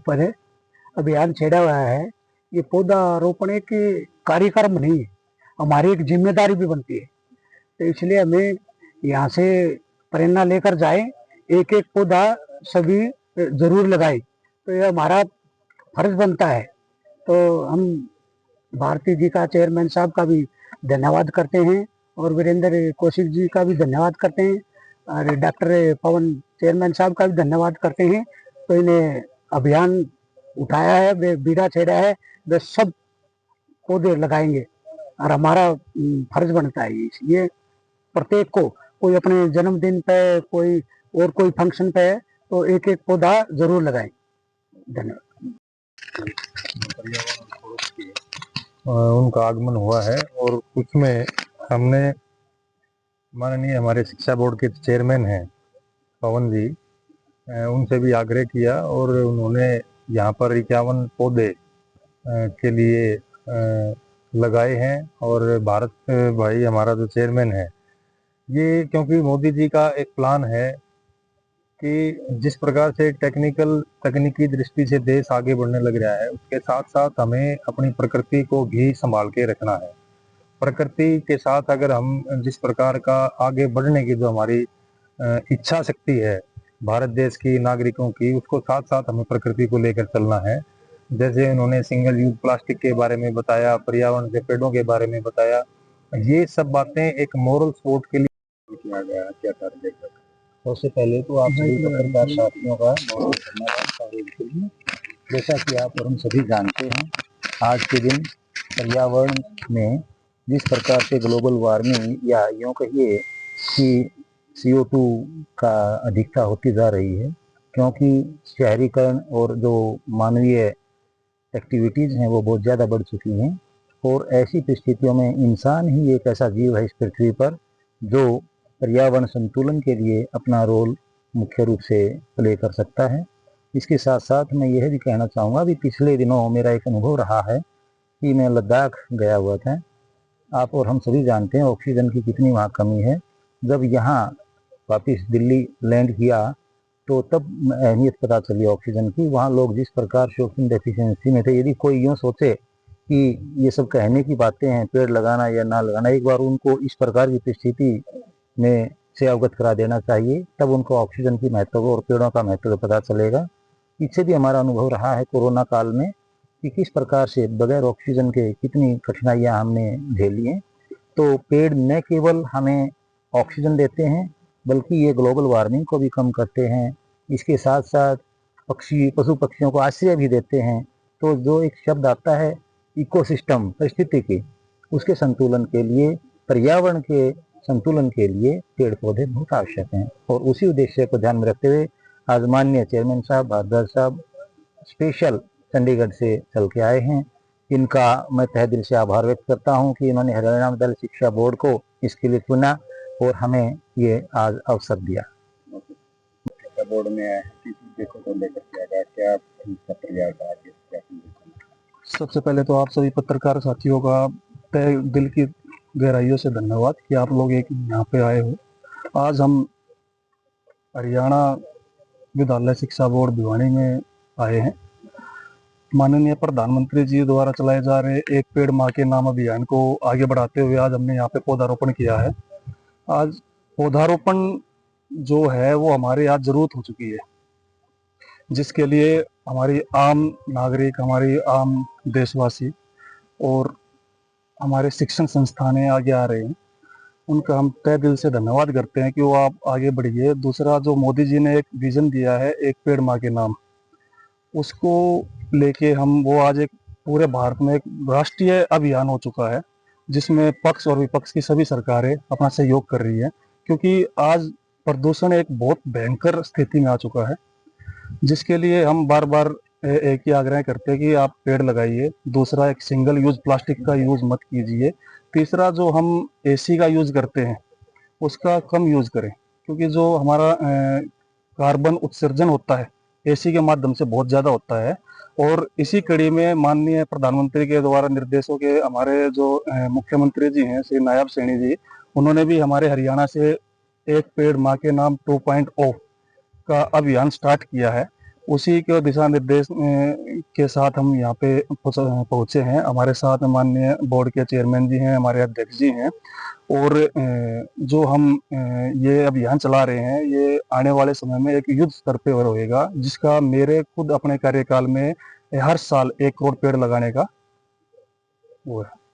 ऊपर है अभियान छेड़ा हुआ है। ये पौधा रोपण एक कार्यक्रम नहीं है, हमारी एक जिम्मेदारी भी बनती है। तो इसलिए हमें यहाँ से प्रेरणा लेकर जाए, एक एक पौधा सभी जरूर लगाए, तो ये हमारा फर्ज बनता है। तो हम भारती जी का, चेयरमैन साहब का भी धन्यवाद करते हैं और वीरेंद्र कौशिक जी का भी धन्यवाद करते हैं और डॉक्टर पवन चेयरमैन साहब का भी धन्यवाद करते हैं। तो इन्हें अभियान उठाया है, वे बीड़ा छेड़ा है, वे सब पौधे लगाएंगे और हमारा फर्ज बनता है। ये प्रत्येक को, कोई अपने जन्मदिन पे, कोई और कोई फंक्शन पे है, तो एक एक पौधा जरूर लगाएं। धन्यवाद। उनका आगमन हुआ है और उसमें हमने माननीय हमारे शिक्षा बोर्ड के चेयरमैन हैं पवन जी, उनसे भी आग्रह किया और उन्होंने यहाँ पर 51 पौधे के लिए लगाए हैं। और भारत भाई हमारा जो चेयरमैन है, ये क्योंकि मोदी जी का एक प्लान है कि जिस प्रकार से तकनीकी दृष्टि से देश आगे बढ़ने लग रहा है, उसके साथ साथ हमें अपनी प्रकृति को भी संभाल के रखना है। प्रकृति के साथ अगर हम जिस प्रकार का आगे बढ़ने की जो हमारी इच्छा शक्ति है भारत देश की नागरिकों की, उसको साथ साथ हमें प्रकृति को लेकर चलना है। जैसे उन्होंने सिंगल यूज प्लास्टिक के बारे में बताया, पर्यावरण के पेड़ों के बारे में बताया, ये सब बातें एक मोरल सपोर्ट के लिए किया गया। क्या कार्य? सबसे पहले तो आप सभी पत्रकार साथियों का बहुत धन्यवाद कवरेज के लिए। जैसा कि आप और हम सभी जानते हैं, आज के दिन पर्यावरण में जिस प्रकार से ग्लोबल वार्मिंग या यूँ कहिए कि CO2 का अधिकता होती जा रही है, क्योंकि शहरीकरण और जो मानवीय एक्टिविटीज़ हैं वो बहुत ज़्यादा बढ़ चुकी हैं। और ऐसी परिस्थितियों में इंसान ही एक ऐसा जीव है इस पृथ्वी पर जो पर्यावरण संतुलन के लिए अपना रोल मुख्य रूप से प्ले कर सकता है। इसके साथ साथ मैं यह भी कहना चाहूँगा कि पिछले दिनों मेरा एक अनुभव रहा है कि मैं लद्दाख गया हुआ था। आप और हम सभी जानते हैं ऑक्सीजन की कितनी वहाँ कमी है। जब यहाँ वापस दिल्ली लैंड किया तो तब अहमियत पता चली ऑक्सीजन की। वहाँ लोग जिस प्रकार से ऑक्सीजन डेफिशिएंसी में थे, यदि कोई यूँ सोचे कि ये सब कहने की बातें हैं, पेड़ लगाना या ना लगाना, एक बार उनको इस प्रकार की परिस्थिति में से अवगत करा देना चाहिए, तब उनको ऑक्सीजन की महत्व और पेड़ों का महत्व पता चलेगा। पीछे भी हमारा अनुभव रहा है कोरोना काल में कि किस प्रकार से बगैर ऑक्सीजन के कितनी कठिनाइयाँ हमने झेली हैं। तो पेड़ न केवल हमें ऑक्सीजन देते हैं बल्कि ये ग्लोबल वार्मिंग को भी कम करते हैं। इसके साथ साथ पशु पक्षियों को आश्रय भी देते हैं। तो जो एक शब्द आता है इकोसिस्टम, परिस्थितिकी, उसके संतुलन के लिए, पर्यावरण के संतुलन के लिए पेड़ पौधे बहुत आवश्यक हैं। और उसी उद्देश्य को ध्यान में रखते हुए आज माननीय चेयरमैन साहब भारद्वाज साहब स्पेशल चंडीगढ़ से चल के आए हैं। इनका मैं तहे दिल से आभार व्यक्त करता हूं कि इन्होंने हरियाणा विद्यालय शिक्षा बोर्ड को इसके लिए चुना और हमें ये आज अवसर दिया। शिक्षा बोर्ड में देखो तो लेकर क्या सबसे पहले तो आप सभी पत्रकार साथियों का तहे दिल की गहराइयों से धन्यवाद कि आप लोग एक यहाँ पे आए हो। आज हम हरियाणा विद्यालय शिक्षा बोर्ड भिवानी में आए हैं। माननीय प्रधानमंत्री जी द्वारा चलाए जा रहे एक पेड़ माँ के नाम अभियान को आगे बढ़ाते हुए आज हमने यहाँ पे पौधारोपण किया है। आज पौधारोपण जो है वो हमारे आज जरूरत हो चुकी है, जिसके लिए हमारी आम नागरिक, हमारी आम देशवासी और हमारे शिक्षण संस्थानें आगे आ रहे हैं। उनका हम तहे दिल से धन्यवाद करते हैं कि वो आप आगे बढ़िए। दूसरा, जो मोदी जी ने एक विजन दिया है एक पेड़ माँ के नाम, उसको लेके हम वो आज एक पूरे भारत में एक राष्ट्रीय अभियान हो चुका है, जिसमें पक्ष और विपक्ष की सभी सरकारें अपना सहयोग कर रही है। क्योंकि आज प्रदूषण एक बहुत भयंकर स्थिति में आ चुका है, जिसके लिए हम बार बार एक ही आग्रह करते हैं कि आप पेड़ लगाइए। दूसरा, एक सिंगल यूज प्लास्टिक का यूज मत कीजिए। तीसरा, जो हम AC का यूज करते हैं उसका कम यूज करें, क्योंकि जो हमारा कार्बन उत्सर्जन होता है AC के माध्यम से बहुत ज़्यादा होता है। और इसी कड़ी में माननीय प्रधानमंत्री के द्वारा निर्देशों के हमारे जो मुख्यमंत्री जी हैं श्री नायब सैनी जी, उन्होंने भी हमारे हरियाणा से एक पेड़ माँ के नाम 2.0 का अभियान स्टार्ट किया है। उसी के दिशा निर्देश के साथ हम यहाँ पे पहुँचे हैं। हमारे साथ माननीय बोर्ड के चेयरमैन जी हैं, हमारे अध्यक्ष जी हैं, और जो हम ये अभियान चला रहे हैं ये आने वाले समय में एक युद्ध स्तर पे होएगा, जिसका मेरे खुद अपने कार्यकाल में हर साल 1 करोड़ पेड़ लगाने का वो है।